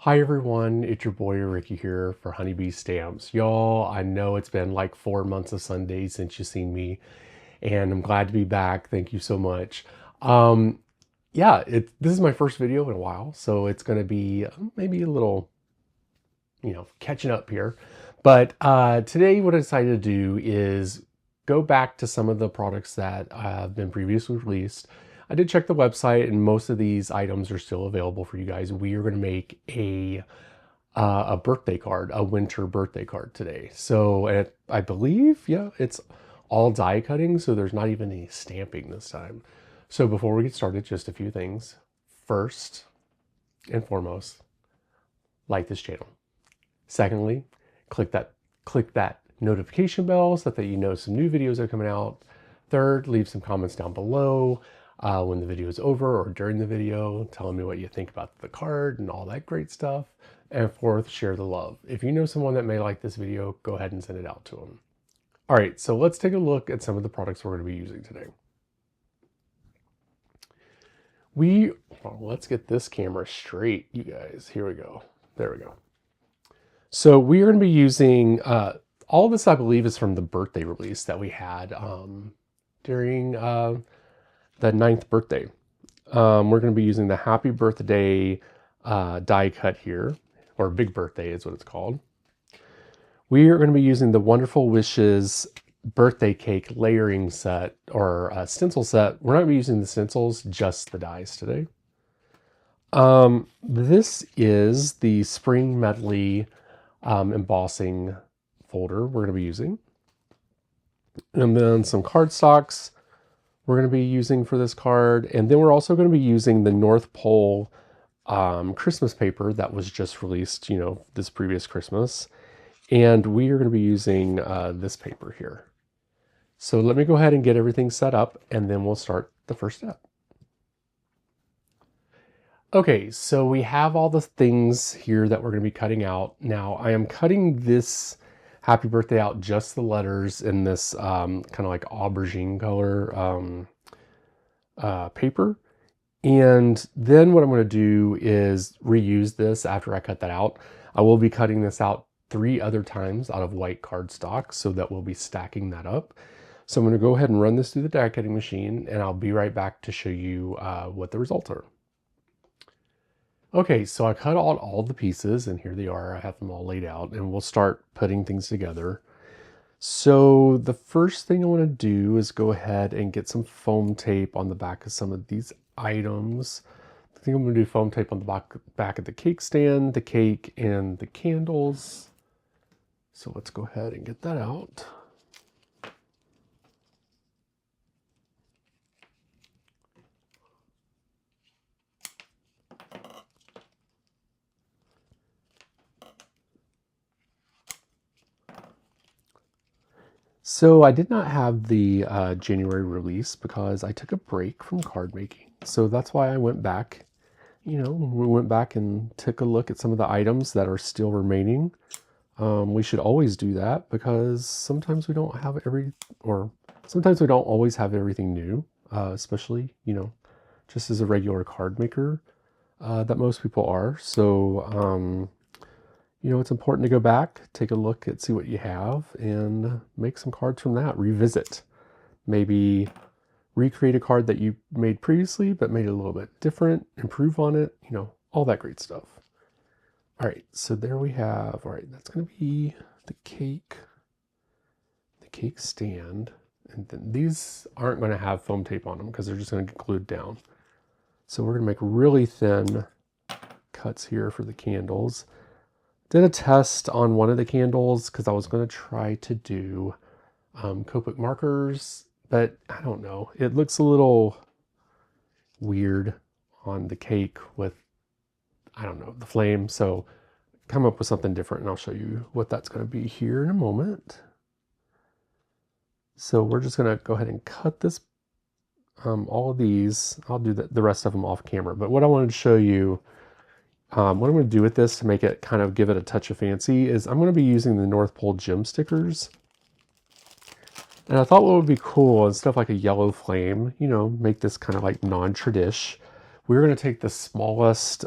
Hi everyone, it's your boy Ricky here for Honeybee Stamps. Y'all, I know it's been like 4 months of Sundays since you've seen me, and I'm glad to be back. Thank you so much. Um, yeah, this is my first video in a while, so it's gonna be maybe a little, catching up here. But today what I decided to do is go back to some of the products that have been previously released. I did check the website and most of these items are still available for you guys. We are going to make a birthday card, a winter birthday card today. So I believe, yeah, it's all die cutting, so there's not even any stamping this time. So before we get started, just a few things. First and foremost, like this channel. Secondly, click that notification bell so that you know some new videos are coming out. Third, leave some comments down below when the video is over or during the video, telling me what you think about the card and all that great stuff. And fourth, share the love. If you know someone that may like this video, go ahead and send it out to them. All right, so let's take a look at some of the products we're going to be using today. Let's get this camera straight, you guys. Here we go. There we go. So we are going to be using, all this I believe is from the birthday release that we had during the 9th birthday. We're going to be using the Happy Birthday die cut here, or Big Birthday is what it's called. We are going to be using the Wonderful Wishes birthday cake layering set, or stencil set. We're not going to be using the stencils, just the dies today. This is the Spring Medley embossing folder we're going to be using. And then some cardstocks we're going to be using for this card. And then we're also going to be using the North Pole Christmas paper that was just released, this previous Christmas. And we are going to be using this paper here. So let me go ahead and get everything set up and then we'll start the first step. Okay, so we have all the things here that we're going to be cutting out. Now I am cutting this Happy Birthday out, just the letters, in this kind of like aubergine color paper. And then what I'm going to do is reuse this after I cut that out. I will be cutting this out 3 other times out of white cardstock, so that we'll be stacking that up. So I'm going to go ahead and run this through the die cutting machine, and I'll be right back to show you what the results are. Okay, so I cut out all the pieces, and here they are. I have them all laid out, and we'll start putting things together. So the first thing I want to do is go ahead and get some foam tape on the back of some of these items. I think I'm going to do foam tape on the back of the cake stand, the cake, and the candles. So let's go ahead and get that out. So I did not have the January release because I took a break from card making. So that's why I went back, we went back and took a look at some of the items that are still remaining. We should always do that because sometimes we don't have sometimes we don't always have everything new, especially, just as a regular card maker that most people are. So, it's important to go back, take a look at, see what you have, and make some cards from that. Revisit. Maybe recreate a card that you made previously, but made it a little bit different, improve on it, all that great stuff. All right, so there we have, all right, that's going to be the cake stand. And then these aren't going to have foam tape on them because they're just going to get glued down. So we're going to make really thin cuts here for the candles. Did a test on one of the candles because I was going to try to do Copic markers, but I don't know. It looks a little weird on the cake with, I don't know, the flame. So come up with something different and I'll show you what that's going to be here in a moment. So we're just going to go ahead and cut this, all of these. I'll do the rest of them off camera. But what I wanted to show you, what I'm going to do with this to make it kind of give it a touch of fancy is I'm going to be using the North Pole gem stickers. And I thought what would be cool and stuff like a yellow flame, make this kind of like non-tradish. We're going to take the smallest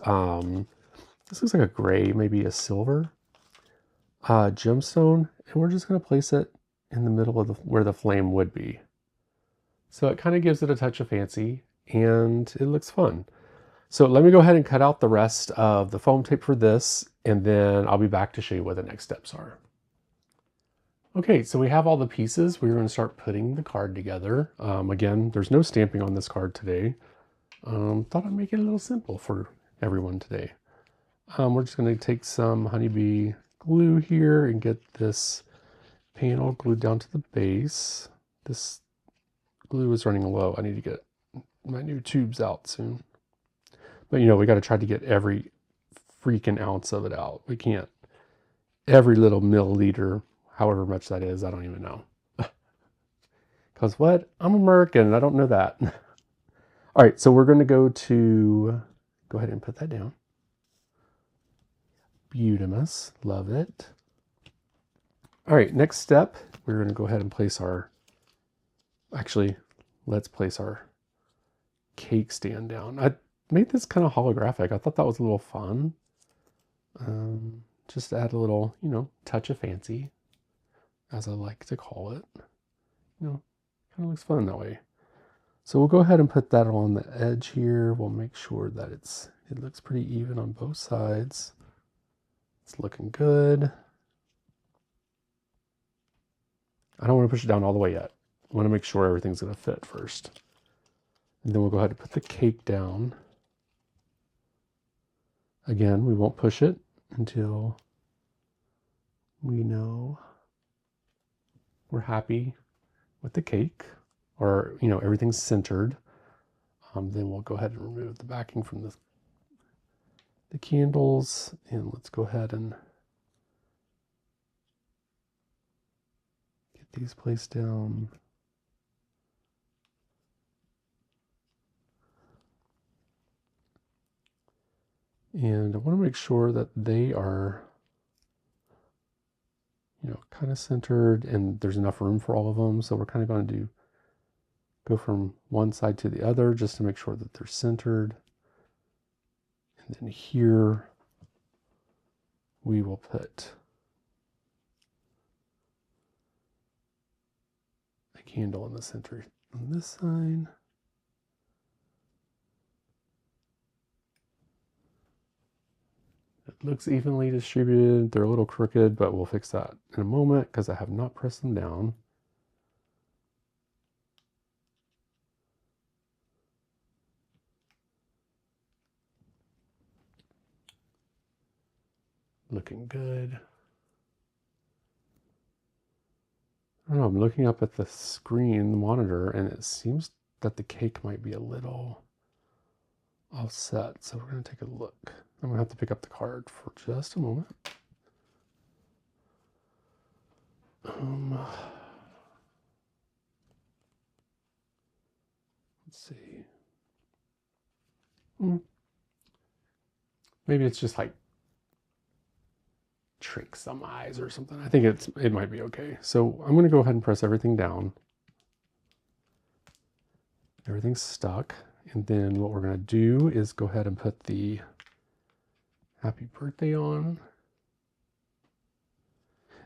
this looks like a gray, maybe a silver gemstone, and we're just going to place it in the middle of where the flame would be. So it kind of gives it a touch of fancy, and it looks fun. So let me go ahead and cut out the rest of the foam tape for this, and then I'll be back to show you what the next steps are. Okay, so we have all the pieces. We're going to start putting the card together. Again, there's no stamping on this card today. Thought I'd make it a little simple for everyone today. We're just going to take some honeybee glue here and get this panel glued down to the base. This glue is running low. I need to get my new tubes out soon. But you know, we got to try to get every freaking ounce of it out. We can't. Every little milliliter, however much that is, I don't even know. Because what? I'm American. I don't know that. All right, so we're going to go ahead and put that down. Beautimous. Love it. All right, next step, we're going to go ahead and place actually, let's place our cake stand down. I made this kind of holographic. I thought that was a little fun. Just to add a little, you know, touch of fancy, as I like to call it. You know, kind of looks fun that way. So we'll go ahead and put that on the edge here. We'll make sure that it looks pretty even on both sides. It's looking good. I don't want to push it down all the way yet. I want to make sure everything's going to fit first. And then we'll go ahead and put the cake down. Again, we won't push it until we know we're happy with the cake, or, you know, everything's centered. Then we'll go ahead and remove the backing from the candles, and let's go ahead and get these placed down. And I want to make sure that they are, you know, kind of centered and there's enough room for all of them. So we're kind of going to go from one side to the other just to make sure that they're centered. And then here we will put a candle in the center on this side. It looks evenly distributed. They're a little crooked, but we'll fix that in a moment because I have not pressed them down. Looking good. I don't know, I'm looking up at the screen, the monitor, and it seems that the cake might be a little offset. So we're going to take a look. I'm going to have to pick up the card for just a moment. Let's see. Maybe it's just like tricks on my eyes or something. I think it might be okay. So I'm going to go ahead and press everything down. Everything's stuck. And then what we're going to do is go ahead and put the happy birthday on.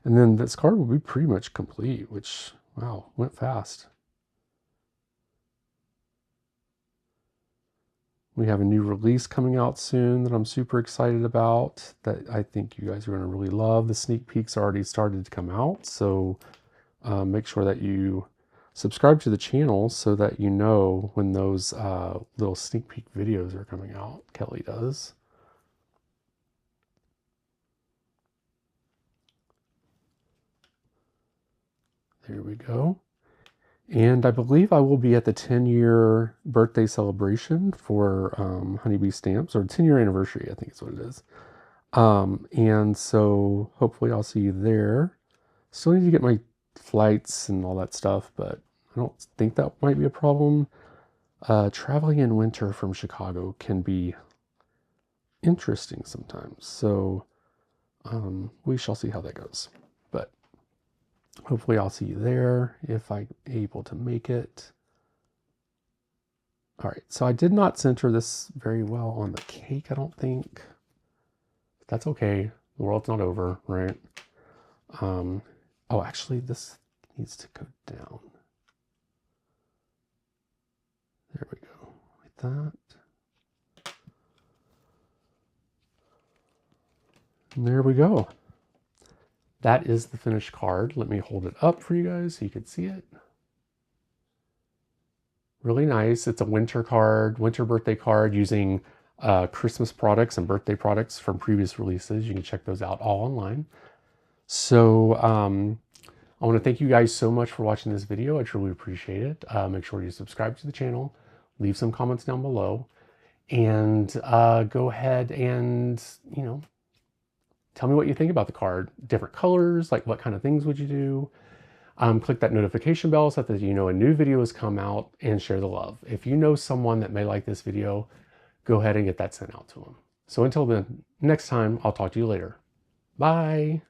And then this card will be pretty much complete, which, wow, went fast. We have a new release coming out soon that I'm super excited about, that I think you guys are going to really love. The sneak peeks already started to come out, so make sure that you subscribe to the channel so that you know when those little sneak peek videos are coming out. Kelly does. There we go. And I believe I will be at the 10-year birthday celebration for Honeybee Stamps, or 10-year anniversary, I think is what it is. And so hopefully I'll see you there. Still need to get my flights and all that stuff, but I don't think that might be a problem. Traveling in winter from Chicago can be interesting sometimes. So we shall see how that goes. But hopefully I'll see you there if I'm able to make it. All right, so I did not center this very well on the cake, I don't think. That's okay. The world's not over, right? Oh, actually, this needs to go down. There we go, like that. And there we go. That is the finished card. Let me hold it up for you guys so you can see it. Really nice. It's a winter card, winter birthday card using Christmas products and birthday products from previous releases. You can check those out all online. So I want to thank you guys so much for watching this video. I truly appreciate it. Make sure you subscribe to the channel, leave some comments down below, and go ahead and, you know, tell me what you think about the card. Different colors, like what kind of things would you do? Click that notification bell so that you know a new video has come out, and share the love. If you know someone that may like this video, go ahead and get that sent out to them. So until the next time, I'll talk to you later. Bye.